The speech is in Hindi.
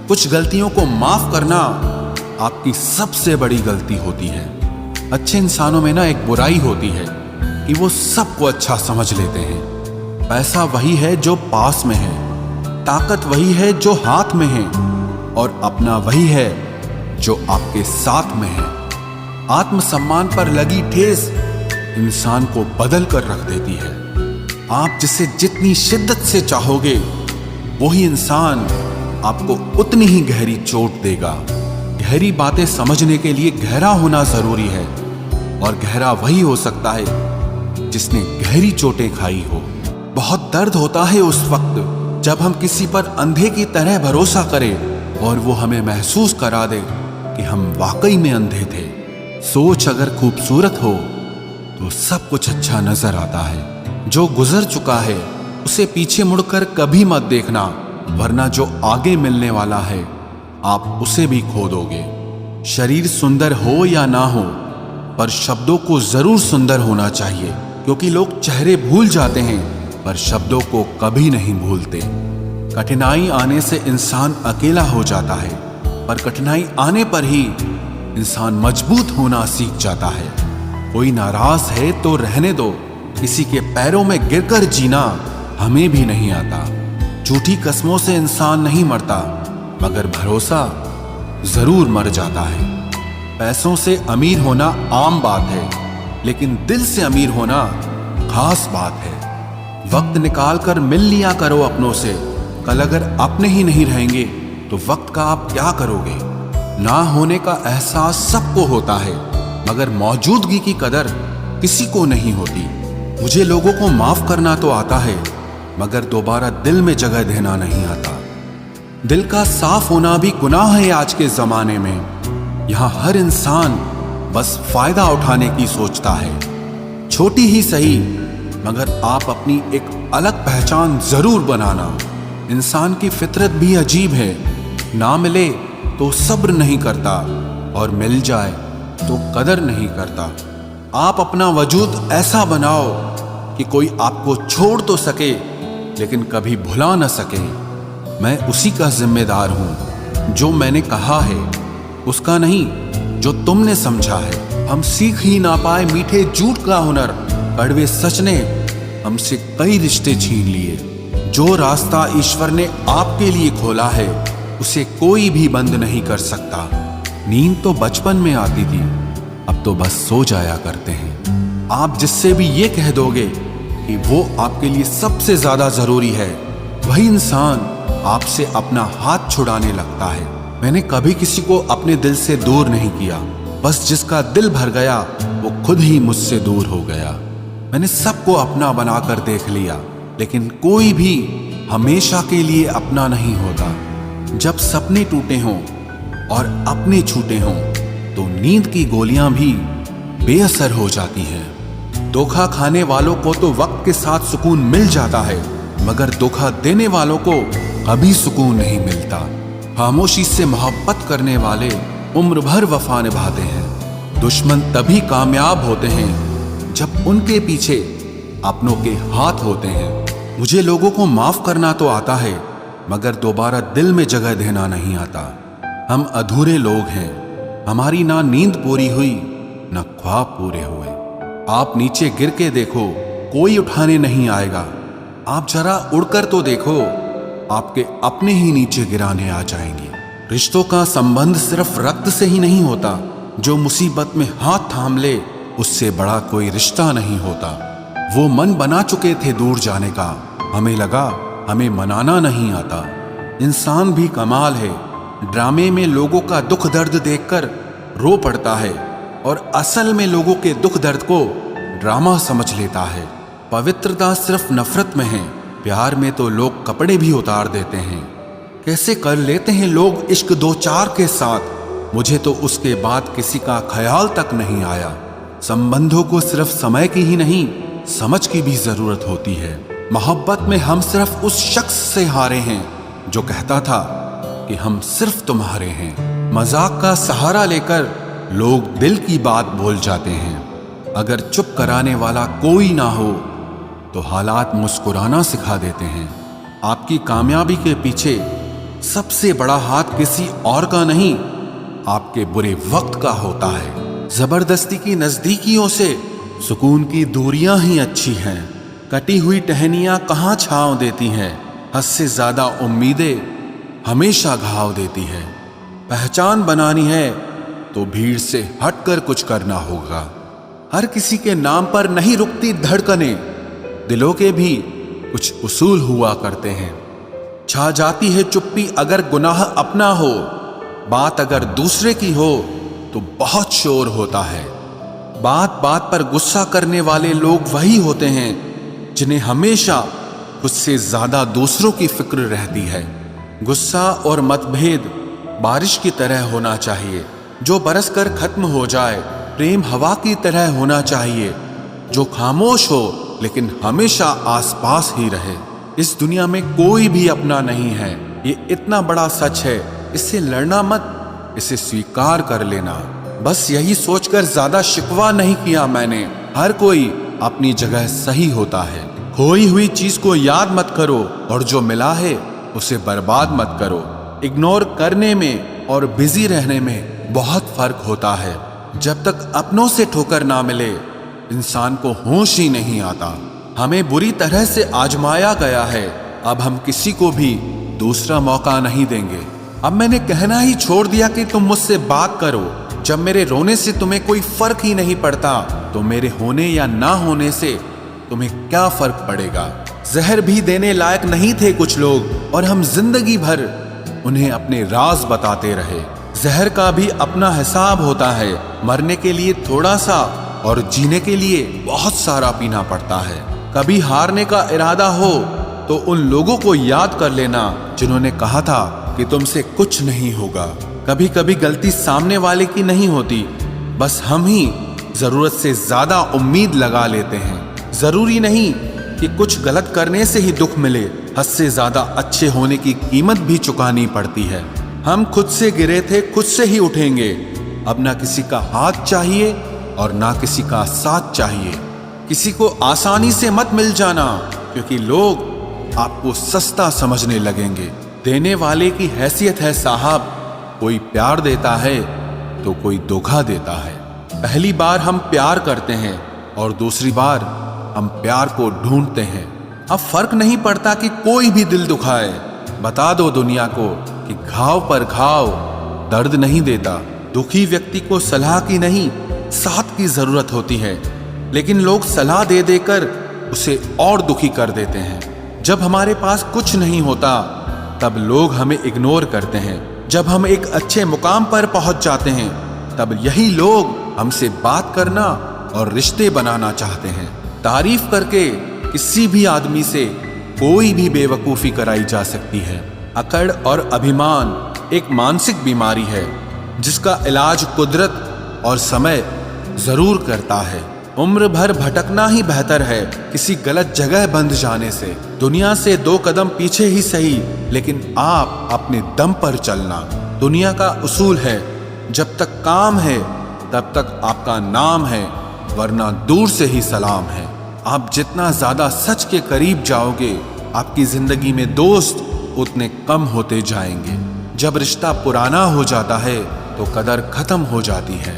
कुछ गलतियों को माफ करना आपकी सबसे बड़ी गलती होती है। अच्छे इंसानों में ना एक बुराई होती है कि वो सबको अच्छा समझ लेते हैं। पैसा वही है जो पास में है, ताकत वही है जो हाथ में है, और अपना वही है जो आपके साथ में है। आत्मसम्मान पर लगी ठेस इंसान को बदल कर रख देती है। आप जिसे जितनी शिद्दत से चाहोगे वही इंसान आपको उतनी ही गहरी चोट देगा। गहरी बातें समझने के लिए गहरा होना जरूरी है, और गहरा वही हो सकता है जिसने गहरी चोटें खाई हो। बहुत दर्द होता है उस वक्त जब हम किसी पर अंधे की तरह भरोसा करें और वो हमें महसूस करा दे कि हम वाकई में अंधे थे। सोच अगर खूबसूरत हो तो सब कुछ अच्छा नजर आता है। जो गुजर चुका है उसे पीछे मुड़कर कभी मत देखना, वरना जो आगे मिलने वाला है आप उसे भी खो दोगे। शरीर सुंदर हो या ना हो, पर शब्दों को जरूर सुंदर होना चाहिए, क्योंकि लोग चेहरे भूल जाते हैं पर शब्दों को कभी नहीं भूलते। कठिनाई आने से इंसान अकेला हो जाता है, पर कठिनाई आने पर ही इंसान मजबूत होना सीख जाता है। कोई नाराज है तो रहने दो, किसी के पैरों में गिरकर जीना हमें भी नहीं आता। झूठी कस्मों से इंसान नहीं मरता, मगर भरोसा जरूर मर जाता है। पैसों से अमीर होना आम बात है, लेकिन दिल से अमीर होना खास बात है। वक्त निकाल कर मिल लिया करो अपनों से। कल अगर अपने ही नहीं रहेंगे तो वक्त का आप क्या करोगे? ना होने का एहसास सबको होता है, मगर मौजूदगी की कदर किसी को नहीं होती। मुझे लोगों को माफ करना तो आता है, मगर दोबारा दिल में जगह देना नहीं आता। दिल का साफ होना भी गुनाह है आज के जमाने में। यहां हर इंसान बस फायदा उठाने की सोचता है। छोटी ही सही, मगर आप अपनी एक अलग पहचान जरूर बनाना। इंसान की फितरत भी अजीब है। ना मिले तो सब्र नहीं करता, और मिल जाए तो कदर नहीं करता। आप अपना वजूद ऐसा बनाओ कि कोई आपको छोड़ तो सके, लेकिन कभी भुला न सके। मैं उसी का जिम्मेदार हूं। जो मैंने कहा है उसका नहीं, जो तुमने समझा है। हम सीख ही ना पाए मीठे झूठ का हुनर, कड़वे सच ने हमसे कई रिश्ते छीन लिए। जो रास्ता ईश्वर ने आपके लिए खोला है उसे कोई भी बंद नहीं कर सकता। नींद तो बचपन में आती थी, अब तो बस सो जाया करते हैं। आप जिससे भी ये कह दोगे कि वो आपके लिए सबसे ज्यादा जरूरी है, वही इंसान आपसे अपना हाथ छुड़ाने लगता है। मैंने कभी किसी को अपने दिल से दूर नहीं किया, बस जिसका दिल भर गया वो खुद ही मुझसे दूर हो गया। मैंने सबको अपना बनाकर देख लिया, लेकिन कोई भी हमेशा के लिए अपना नहीं होता। जब सपने टूटे हों और अपने छूटे हों तो नींद की गोलियां भी बेअसर हो जाती हैं। धोखा खाने वालों को तो वक्त के साथ सुकून मिल जाता है, मगर धोखा देने वालों को कभी सुकून नहीं मिलता। खामोशी से मोहब्बत करने वाले उम्र भर वफा निभाते हैं। दुश्मन तभी कामयाब होते हैं जब उनके पीछे अपनों के हाथ होते हैं। मुझे लोगों को माफ करना तो आता है, मगर दोबारा दिल में जगह देना नहीं आता। हम अधूरे लोग हैं। हमारी ना नींद पूरी हुई, ना ख्वाब पूरे हुए। आप नीचे गिर के देखो, कोई उठाने नहीं आएगा। आप जरा उड़कर तो देखो, आपके अपने ही नीचे गिराने आ जाएंगे। रिश्तों का संबंध सिर्फ रक्त से ही नहीं होता। जो मुसीबत में हाथ थाम ले उससे बड़ा कोई रिश्ता नहीं होता। वो मन बना चुके थे दूर जाने का, हमें लगा हमें मनाना नहीं आता। इंसान भी कमाल है। ड्रामे में लोगों का दुख दर्द देखकर रो पड़ता है, और असल में लोगों के दुख दर्द को ड्रामा समझ लेता है। पवित्रता सिर्फ नफरत में है। प्यार में तो लोग कपड़े भी उतार देते हैं। कैसे कर लेते हैं लोग इश्क दो चार के साथ, मुझे तो उसके बाद किसी का ख्याल तक नहीं आया। संबंधों को सिर्फ समय की ही नहीं, समझ की भी जरूरत होती है। मोहब्बत में हम सिर्फ उस शख्स से हारे हैं जो कहता था कि हम सिर्फ तुम्हारे हैं। मजाक का सहारा लेकर लोग दिल की बात भूल जाते हैं। अगर चुप कराने वाला कोई ना हो तो हालात मुस्कुराना सिखा देते हैं। आपकी कामयाबी के पीछे सबसे बड़ा हाथ किसी और का नहीं, आपके बुरे वक्त का होता है। जबरदस्ती की नजदीकियों से सुकून की दूरियां ही अच्छी हैं। कटी हुई टहनियां कहाँ छांव देती हैं, हद से ज्यादा उम्मीदें हमेशा घाव देती है। पहचान बनानी है तो भीड़ से हटकर कुछ करना होगा। हर किसी के नाम पर नहीं रुकती धड़कनें, दिलों के भी कुछ उसूल हुआ करते हैं। छा जाती है चुप्पी अगर गुनाह अपना हो, बात अगर दूसरे की हो तो बहुत शोर होता है। बात बात पर गुस्सा करने वाले लोग वही होते हैं जिन्हें हमेशा खुद से ज्यादा दूसरों की फिक्र रहती है। गुस्सा और मतभेद बारिश की तरह होना चाहिए, जो बरस कर खत्म हो जाए। प्रेम हवा की तरह होना चाहिए, जो खामोश हो लेकिन हमेशा आसपास ही रहे। इस दुनिया में कोई भी अपना नहीं है, ये इतना बड़ा सच है। इससे लड़ना मत, इसे स्वीकार कर लेना। बस यही सोचकर ज्यादा शिकवा नहीं किया मैंने। हर कोई अपनी जगह सही होता है। खोई हुई चीज को याद मत करो और जो मिला है उसे बर्बाद मत करो। इग्नोर करने में और बिजी रहने में बहुत फर्क होता है। जब तक अपनों से ठोकर ना मिले इंसान को होश ही नहीं आता। हमें बुरी तरह से आजमाया गया है, अब हम किसी को भी दूसरा मौका नहीं देंगे। अब मैंने कहना ही छोड़ दिया कि तुम मुझसे बात करो। जब मेरे रोने से तुम्हें कोई फर्क ही नहीं पड़ता तो मेरे होने या ना होने से तुम्हें क्या फर्क पड़ेगा। जहर भी देने लायक नहीं थे कुछ लोग और हम जिंदगी भर उन्हें अपने राज बताते रहे। जहर का भी अपना हिसाब होता है। मरने के लिए थोड़ा सा और जीने के लिए बहुत सारा पीना पड़ता है। कभी हारने का इरादा हो तो उन लोगों को याद कर लेना जिन्होंने कहा था कि तुमसे कुछ नहीं होगा। कभी कभी गलती सामने वाले की नहीं होती, बस हम ही जरूरत से ज्यादा उम्मीद लगा लेते हैं। जरूरी नहीं कि कुछ गलत करने से ही दुख मिले, हद से ज्यादा अच्छे होने की कीमत भी चुकानी पड़ती है। हम खुद से गिरे थे, खुद से ही उठेंगे। अब ना किसी का हाथ चाहिए और ना किसी का साथ चाहिए। किसी को आसानी से मत मिल जाना, क्योंकि लोग आपको सस्ता समझने लगेंगे। देने वाले की हैसियत है साहब, कोई प्यार देता है तो कोई धोखा देता है। पहली बार हम प्यार करते हैं और दूसरी बार हम प्यार को ढूंढते हैं। अब फर्क नहीं पड़ता कि कोई भी दिल दुखाए। बता दो दुनिया को कि घाव पर घाव दर्द नहीं देता। दुखी व्यक्ति को सलाह की नहीं, साथ की जरूरत होती है, लेकिन लोग सलाह दे देकर उसे और दुखी कर देते हैं। जब हमारे पास कुछ नहीं होता तब लोग हमें इग्नोर करते हैं। जब हम एक अच्छे मुकाम पर पहुंच जाते हैं तब यही लोग हमसे बात करना और रिश्ते बनाना चाहते हैं। तारीफ करके किसी भी आदमी से कोई भी बेवकूफी कराई जा सकती है। अकड़ और अभिमान एक मानसिक बीमारी है जिसका इलाज कुदरत और समय जरूर करता है। उम्र भर भटकना ही बेहतर है किसी गलत जगह बंध जाने से। दुनिया से 2 कदम पीछे ही सही, लेकिन आप अपने दम पर चलना। दुनिया का उसूल है, जब तक काम है तब तक आपका नाम है, वरना दूर से ही सलाम है। आप जितना ज्यादा सच के करीब जाओगे, आपकी जिंदगी में दोस्त उतने कम होते जाएंगे। जब रिश्ता पुराना हो जाता है तो कदर खत्म हो जाती है।